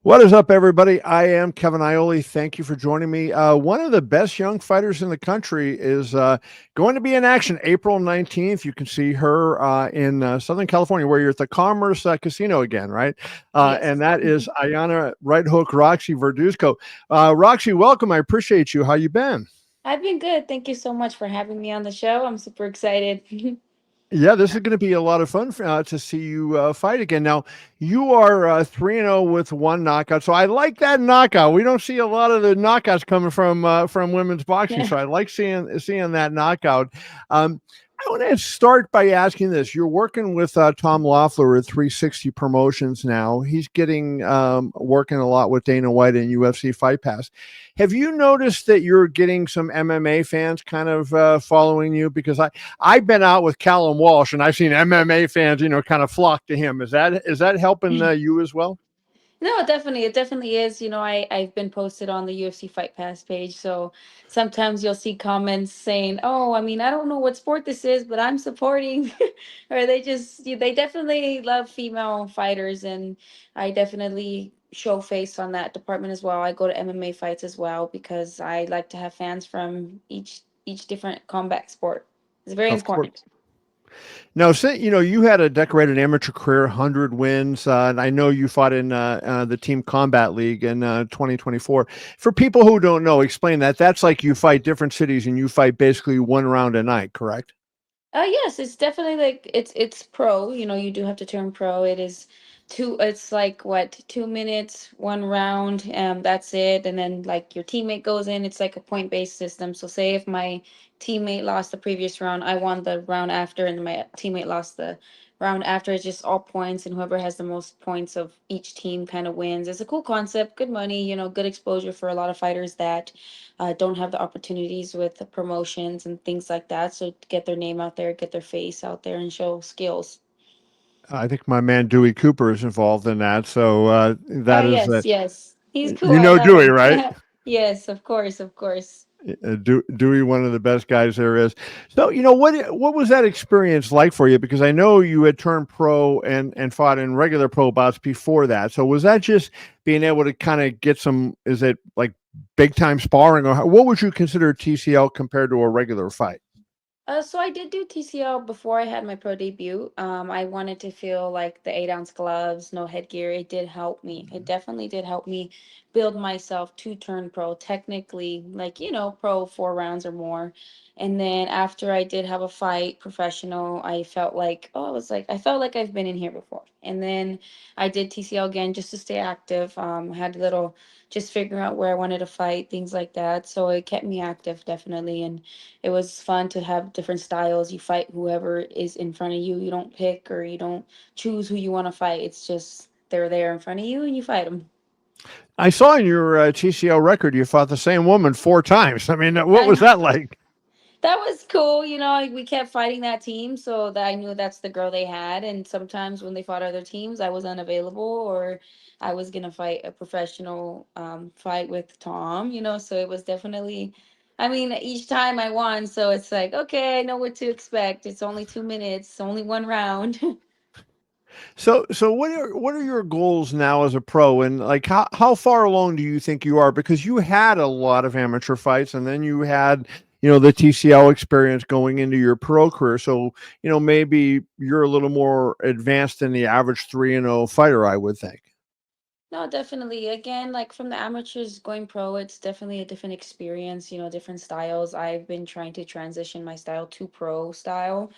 What is up, everybody? I am Kevin Iole. Thank you for joining me. One of the best young fighters in the country is going to be in action April 19th. You can see her in Southern California, where you're at the Commerce Casino again, right? And Yes. that is Iyana Right Hook Roxy Verduzco. Roxy, welcome. I appreciate you. How you been? I've been good. Thank you so much for having me on the show. I'm super excited. Yeah, this is going to be a lot of fun to see you fight again. Now, you are 3-0 with one knockout, so I like that knockout. We don't see a lot of the knockouts coming from women's boxing, Yeah. so I like seeing that knockout. I want to start by asking this: you're working with Tom Loeffler at 360 Promotions now. He's getting working a lot with Dana White and UFC Fight Pass. Have you noticed that you're getting some MMA fans kind of following you? Because I've been out with Callum Walsh, and I've seen MMA fans, kind of flock to him. Is that helping you as well? No, definitely. It definitely is. I've been posted on the UFC Fight Pass page. So sometimes you'll see comments saying, "Oh, I mean, I don't know what sport this is, but I'm supporting." Or they definitely love female fighters. And I definitely show face on that department as well. I go to MMA fights as well because I like to have fans from each different combat sport. It's very Of course. important. Now, say you had a decorated amateur career, 100 wins, and I know you fought in the Team Combat League in 2024. For people who don't know, explain that. That's like you fight different cities and you fight basically one round a night, correct? Yes, it's definitely like it's pro. You do have to turn pro. It is two. It's like what 2 minutes, one round. That's it. And then like your teammate goes in. It's like a point based system. So say if my teammate lost the previous round, I won the round after, and my teammate lost the round after. It's just all points, and whoever has the most points of each team kind of wins. It's a cool concept. Good money. Good exposure for a lot of fighters that don't have the opportunities with the promotions and things like that. So to get their name out there, get their face out there, and show skills. I think my man Dewey Cooper is involved in that. So Oh that is, yes, yes, he's cool. you I know love Dewey, him. right? Yes, of course, of course. Dewey, one of the best guys there is. So, what was that experience like for you? Because I know you had turned pro and fought in regular pro bouts before that. So, was that just being able to kind of get some? Is it like big time sparring, or what would you consider TCL compared to a regular fight? So I did do TCL before I had my pro debut. I wanted to feel like the 8 ounce gloves, no headgear. It did help me. It definitely did help me build myself to turn pro. Technically, like pro 4 rounds or more. And then after I did have a fight, professional, I felt like I felt like I've been in here before. And then I did TCL again just to stay active. Had a little just figuring out where I wanted to fight, things like that. So it kept me active definitely, and it was fun to have different styles. You fight whoever is in front of you. You don't pick or you don't choose who you want to fight. It's just they're there in front of you and you fight them. I saw in your TCL record you fought the same woman 4 times. I mean, what I was know. that like? That was cool. We kept fighting that team, so that I knew that's the girl they had. And sometimes when they fought other teams, I was unavailable or I was gonna fight a professional fight with Tom. So it was definitely. I mean, each time I won, so it's like, okay, I know what to expect. It's only 2 minutes, only one round. So what are your goals now as a pro, and like how far along do you think you are? Because you had a lot of amateur fights, and then you had the TCL experience going into your pro career. So maybe you're a little more advanced than the average 3-0 fighter, I would think. No, definitely. Again, like from the amateurs going pro, it's definitely a different experience, different styles. I've been trying to transition my style to pro style.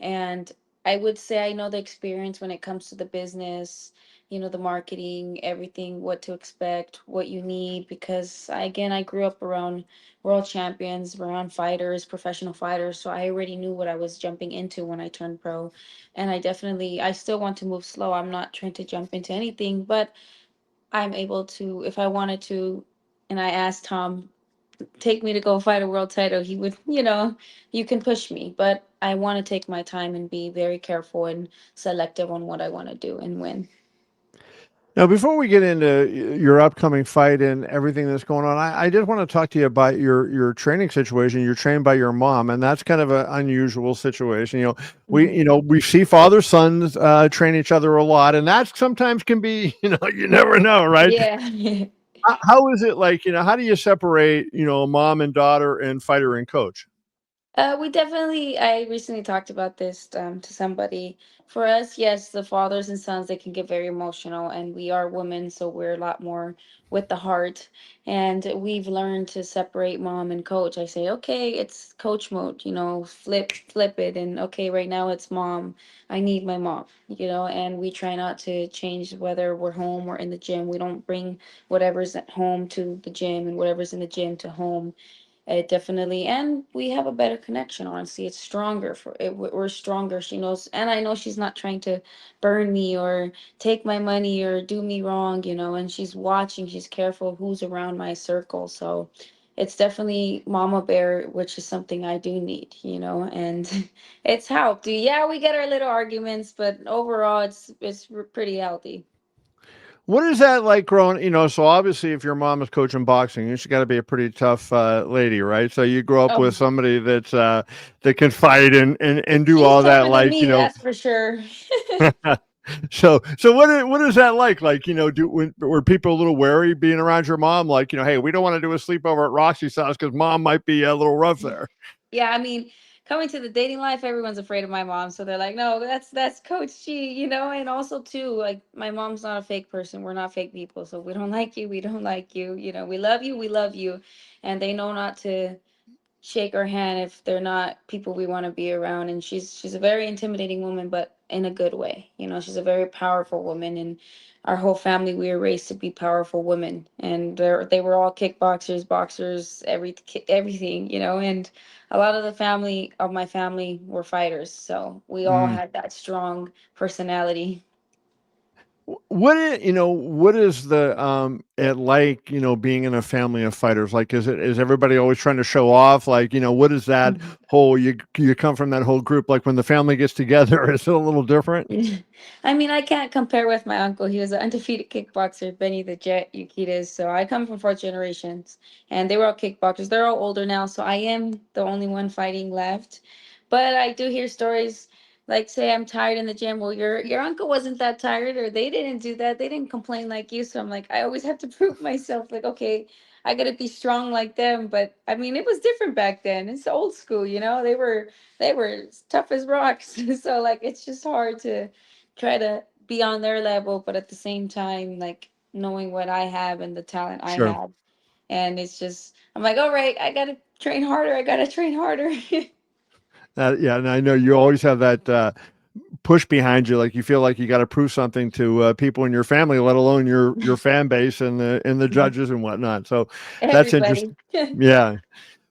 And I would say I know the experience when it comes to the business, the marketing, everything, what to expect, what you need. Because again, I grew up around world champions, around fighters, professional fighters. So I already knew what I was jumping into when I turned pro. And I still want to move slow. I'm not trying to jump into anything, but I'm able to, if I wanted to, and I asked Tom, take me to go fight a world title, he would, you can push me. But I want to take my time and be very careful and selective on what I want to do and when. Now, before we get into your upcoming fight and everything that's going on, I just want to talk to you about your training situation. You're trained by your mom, and that's kind of an unusual situation. Mhm. We see father sons train each other a lot, and that sometimes can be you never know, right? Yeah. How is it like? How do you separate mom and daughter and fighter and coach? We definitely, I recently talked about this to somebody. For us, yes, the fathers and sons, they can get very emotional, and we are women, so we're a lot more with the heart. And we've learned to separate mom and coach. I say, okay, it's coach mode, flip it. And okay, right now it's mom. I need my mom, and we try not to change whether we're home or in the gym. We don't bring whatever's at home to the gym and whatever's in the gym to home. It definitely, and we have a better connection. Honestly, it's stronger for it. We're stronger. She knows, and I know she's not trying to burn me or take my money or do me wrong. And she's watching. She's careful who's around my circle. So, it's definitely mama bear, which is something I do need. And it's helped. Yeah, we get our little arguments, but overall, it's pretty healthy. What is that like growing? So obviously, if your mom is coaching boxing, she's got to be a pretty tough lady, right? So you grow up with Oh, somebody that can fight and do she's all that, tougher than like me, that's for sure. So what is that like? Like do were people a little wary being around your mom? Like hey, we don't want to do a sleepover at Roxy's house because mom might be a little rough there. Yeah, I mean, coming to the dating life, everyone's afraid of my mom, so they're like, "No, that's Coach G," And also too, like my mom's not a fake person. We're not fake people, so we don't like you. We don't like you. We love you. We love you, and they know not to shake our hand if they're not people we want to be around. And she's a very intimidating woman, but in a good way. She's a very powerful woman, and our whole family, we were raised to be powerful women, and they were all kickboxers, boxers, everything. And a lot of the family of my family were fighters, so we all Mm. had that strong personality. What is the it like being in a family of fighters? Like is everybody always trying to show off? Like what is that whole you come from that whole group? Like when the family gets together, is it a little different? I mean, I can't compare with my uncle. He was an undefeated kickboxer, Benny the Jet Yukitas. So I come from four generations, and they were all kickboxers. They're all older now, so I am the only one fighting left. But I do hear stories like, say I'm tired in the gym. Well, your uncle wasn't that tired, or they didn't do that. They didn't complain like you. So I'm like, I always have to prove myself. Like, okay, I gotta be strong like them. But I mean, it was different back then. It's old school, they were tough as rocks. So like it's just hard to try to be on their level, but at the same time, like knowing what I have and the talent I Sure. have. And it's just I'm like, all right, I gotta train harder. I gotta train harder. Yeah, and I know you always have that push behind you. Like you feel like you got to prove something to people in your family, let alone your fan base and the judges and whatnot. So that's Everybody. interesting. Yeah.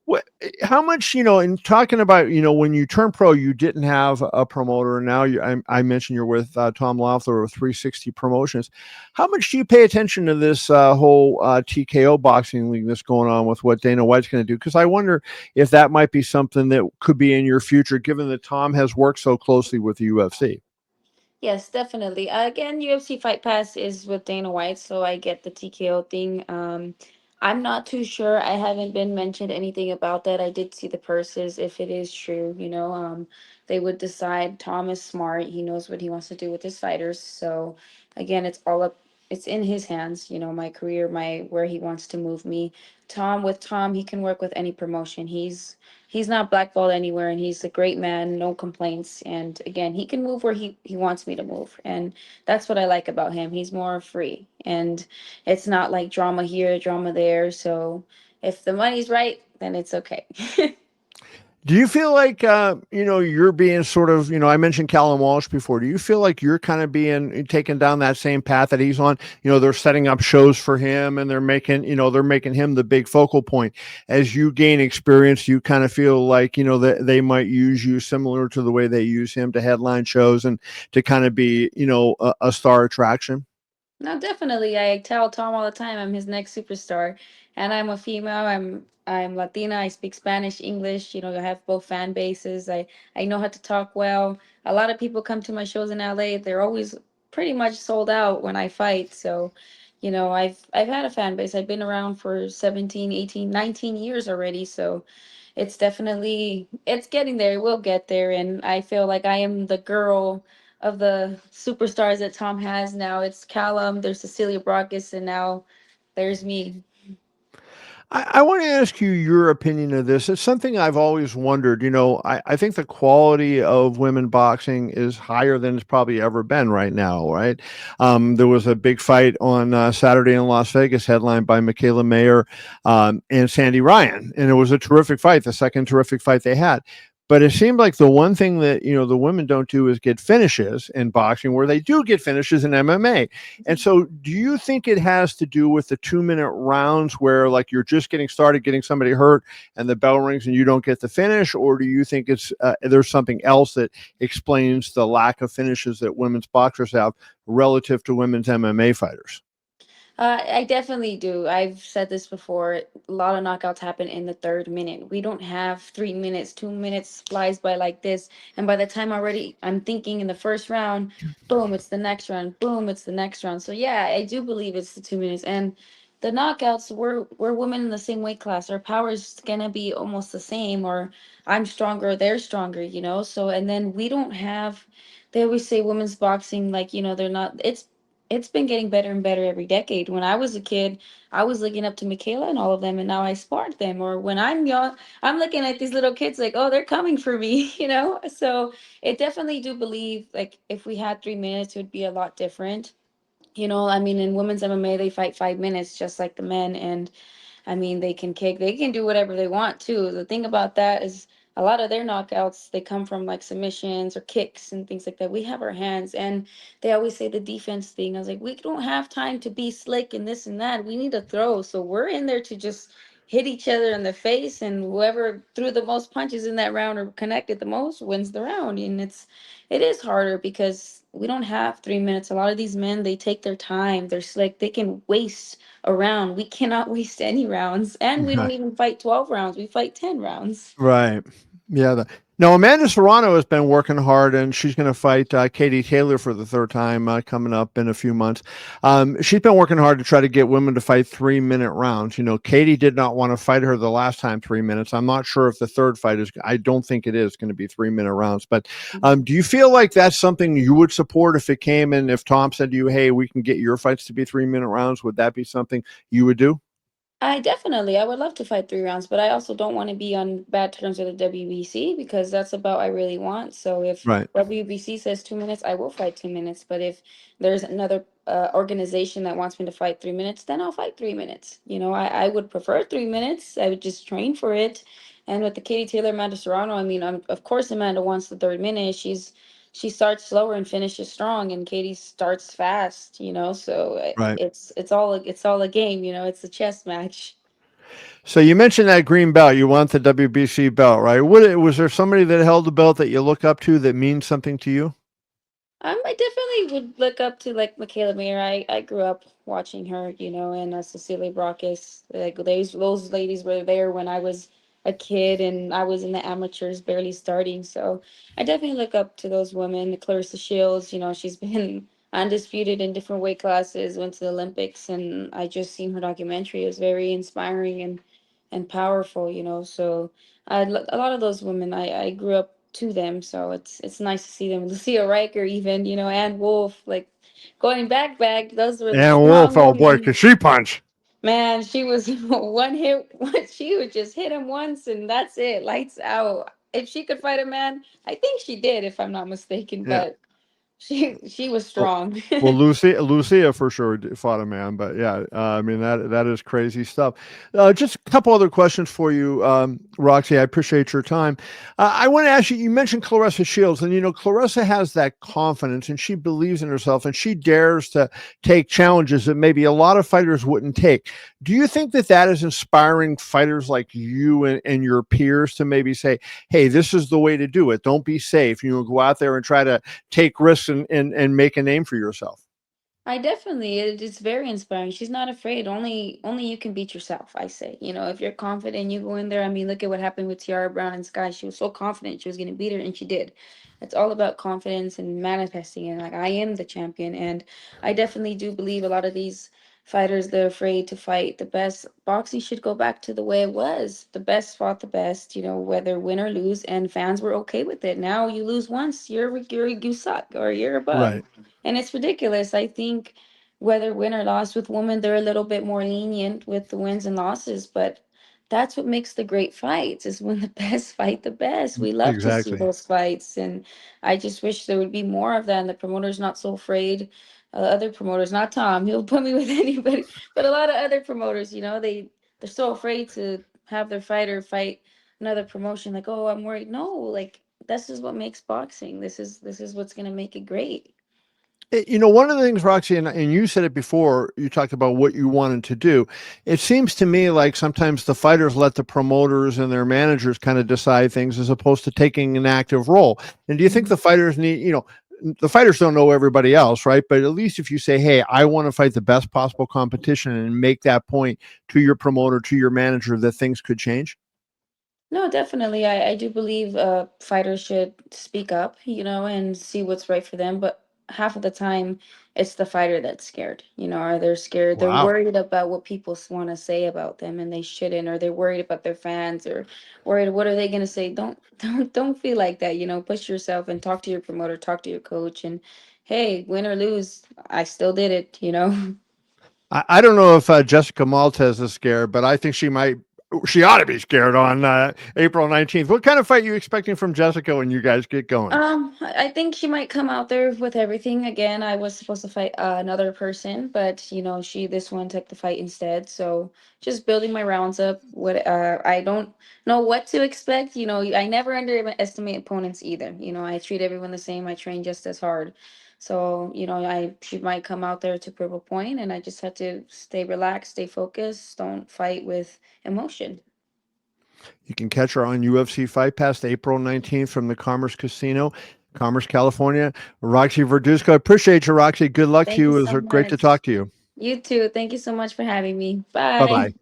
What, how much, in talking about, when you turn pro, you didn't have a promoter. And now I mentioned you're with Tom Loeffler of 360 Promotions. How much do you pay attention to this whole TKO boxing league that's going on with what Dana White's going to do? Because I wonder if that might be something that could be in your future, given that Tom has worked so closely with the UFC. Yes, definitely. Again, UFC Fight Pass is with Dana White, so I get the TKO thing. I'm not too sure. I haven't been mentioned anything about that. I did see the purses. If it is true, they would decide. Tom is smart. He knows what he wants to do with his fighters. So again, it's all up. It's in his hands. My career, my where he wants to move me. With Tom, he can work with any promotion. He's not blackballed anywhere, and he's a great man, no complaints. And again, he can move where he wants me to move, and that's what I like about him. He's more free, and it's not like drama here, drama there. So if the money's right, then it's okay. Do you feel like you're being sort of, I mentioned Callum Walsh before. Do you feel like you're kind of being taken down that same path that he's on? They're setting up shows for him and they're making him the big focal point. As you gain experience, you kind of feel like, that they might use you similar to the way they use him to headline shows and to kind of be, a star attraction. No, definitely. I tell Tom all the time I'm his next superstar. And I'm a female. I'm Latina. I speak Spanish, English. I have both fan bases. I know how to talk well. A lot of people come to my shows in LA. They're always pretty much sold out when I fight. So, I've had a fan base. I've been around for 17, 18, 19 years already. So it's definitely it's getting there. We'll get there. And I feel like I am the girl of the superstars that Tom has now. It's Callum, there's Cecilia Brockis, and now there's me. I want to ask you your opinion of this. It's something I've always wondered. I think the quality of women boxing is higher than it's probably ever been right now, right? There was a big fight on Saturday in Las Vegas, headlined by Mikaela Mayer and Sandy Ryan. And it was a terrific fight, the second terrific fight they had. But it seemed like the one thing that, the women don't do is get finishes in boxing, where they do get finishes in MMA. And so, do you think it has to do with the 2 minute rounds where, like, you're just getting started, getting somebody hurt, and the bell rings and you don't get the finish, or do you think it's there's something else that explains the lack of finishes that women's boxers have relative to women's MMA fighters? I definitely do. I've said this before. A lot of knockouts happen in the third minute. We don't have 3 minutes. 2 minutes flies by like this. And by the time already I'm thinking in the first round, boom, it's the next round. Boom, it's the next round. So yeah, I do believe it's the 2 minutes. And the knockouts, we're women in the same weight class. Our power is gonna be almost the same, or I'm stronger, they're stronger, So and then we don't have, they always say women's boxing, like, they're not, it's been getting better and better every decade. When I was a kid, I was looking up to Michaela and all of them, and now I sparred them. Or when I'm young, I'm looking at these little kids like, oh, they're coming for me, So it definitely do believe, like, if we had 3 minutes, it would be a lot different. I mean, in women's MMA, they fight 5 minutes just like the men, and I mean, they can kick, they can do whatever they want too. The thing about that is a lot of their knockouts, they come from like submissions or kicks and things like that. We have our hands, and they always say the defense thing. I was like, we don't have time to be slick and this and that. We need to throw. So we're in there to just hit each other in the face, and whoever threw the most punches in that round or connected the most wins the round. And it is harder because we don't have 3 minutes. A lot of these men, they take their time. They're slick. They can waste a round. We cannot waste any rounds. And we don't even fight 12 rounds. We fight 10 rounds. Right. Yeah. No, Amanda Serrano has been working hard, and she's going to fight Katie Taylor for the third time coming up in a few months. She's been working hard to try to get women to fight 3 minute rounds. Katie did not want to fight her the last time 3 minutes. I'm not sure if the third fight is, I don't think it is going to be 3 minute rounds. But do you feel like that's something you would support if it came in, if Tom said to you, hey, we can get your fights to be 3 minute rounds? Would that be something you would do? I would love to fight 3 rounds, but I also don't want to be on bad terms with the WBC because that's about I really want. So if Right. WBC says 2 minutes, I will fight 2 minutes. But if there's another organization that wants me to fight 3 minutes, then I'll fight 3 minutes. I would prefer 3 minutes. I would just train for it. And with the Katie Taylor, Amanda Serrano, I mean, of course Amanda wants the third minute. She starts slower and finishes strong, and Katie starts fast. So Right. it's all a game. It's a chess match. So you mentioned that green belt. You want the WBC belt, right? Was there somebody that held the belt that you look up to that means something to you? I definitely would look up to like Mikaela Mayer. I grew up watching her, and Cecilia Brockis. Like those ladies were there when I was a kid and I was in the amateurs barely starting. So I definitely look up to those women. Clarissa Shields, she's been undisputed in different weight classes, went to the Olympics, and I just seen her documentary. It was very inspiring and powerful, So a lot of those women, I grew up to them, so it's nice to see them. Lucia Riker, even, and Wolf, like going back, those were And Wolf, strong oh boy, women. could she punch? Man, she was one hit. She would just hit him once, and that's it. Lights out. If she could fight a man, I think she did, if I'm not mistaken. Yeah. But she was Well, strong. well, Lucia for sure fought a man, but yeah, I mean that is crazy stuff. Just a couple other questions for you, Roxy. I appreciate your time. I want to ask you. You mentioned Clarissa Shields, and Clarissa has that confidence, and she believes in herself, and she dares to take challenges that maybe a lot of fighters wouldn't take. Do you think that is inspiring fighters like you and your peers to maybe say, "Hey, this is the way to do it. Don't be safe. Go out there and try to take risks and make a name for yourself." I definitely, it's very inspiring. She's not afraid. Only you can beat yourself, I say. You know, if you're confident, you go in there. I mean, look at what happened with Tiara Brown and Sky. She was so confident she was going to beat her, and she did. It's all about confidence and manifesting. And like, I am the champion, and I definitely do believe a lot of these fighters, they're afraid to fight the best. Boxing should go back to the way it was. The best fought the best. You know, whether win or lose, and fans were okay with it. Now you lose once, you suck, or you're a bum, Right. and it's ridiculous. I think whether win or loss with women, they're a little bit more lenient with the wins and losses, but that's what makes the great fights is when the best fight the best. We love to see Exactly. those fights, and I just wish there would be more of that. And the promoters not so afraid. Other promoters, not Tom, he'll put me with anybody, but a lot of other promoters, they're so afraid to have their fighter fight another promotion. Like, oh, I'm worried. No, like this is what makes boxing. This is what's gonna make it great. One of the things, Roxy, and you said it before, you talked about what you wanted to do. It seems to me like sometimes the fighters let the promoters and their managers kind of decide things as opposed to taking an active role. And do you think the fighters need, the fighters don't know everybody else, right? But at least if you say, hey, I want to fight the best possible competition and make that point to your promoter, to your manager, that things could change. No, definitely. I do believe fighters should speak up, and see what's right for them. But half of the time, it's the fighter that's scared, or they're scared. They're Wow. worried about what people want to say about them, and they shouldn't, or they're worried about their fans, or worried what are they going to say. Don't feel like that. Push yourself and talk to your promoter, talk to your coach, and hey, win or lose, I still did it. I don't know if Jessica Maltez is scared, but I think she ought to be scared on April 19th. What kind of fight are you expecting from Jessica when you guys get going? I think she might come out there with everything again. I was supposed to fight another person, but this one took the fight instead. So just building my rounds up. What I don't know what to expect. I never underestimate opponents either. I treat everyone the same. I train just as hard. So she might come out there to prove a point, and I just have to stay relaxed, stay focused, don't fight with emotion. You can catch her on UFC Fight Pass April 19th from the Commerce Casino, Commerce, California. Roxy Verduzco. I appreciate you, Roxy. Good luck to Thank you you. It was so great to much. talk to you. You too. Thank you so much for having me. Bye Bye. bye.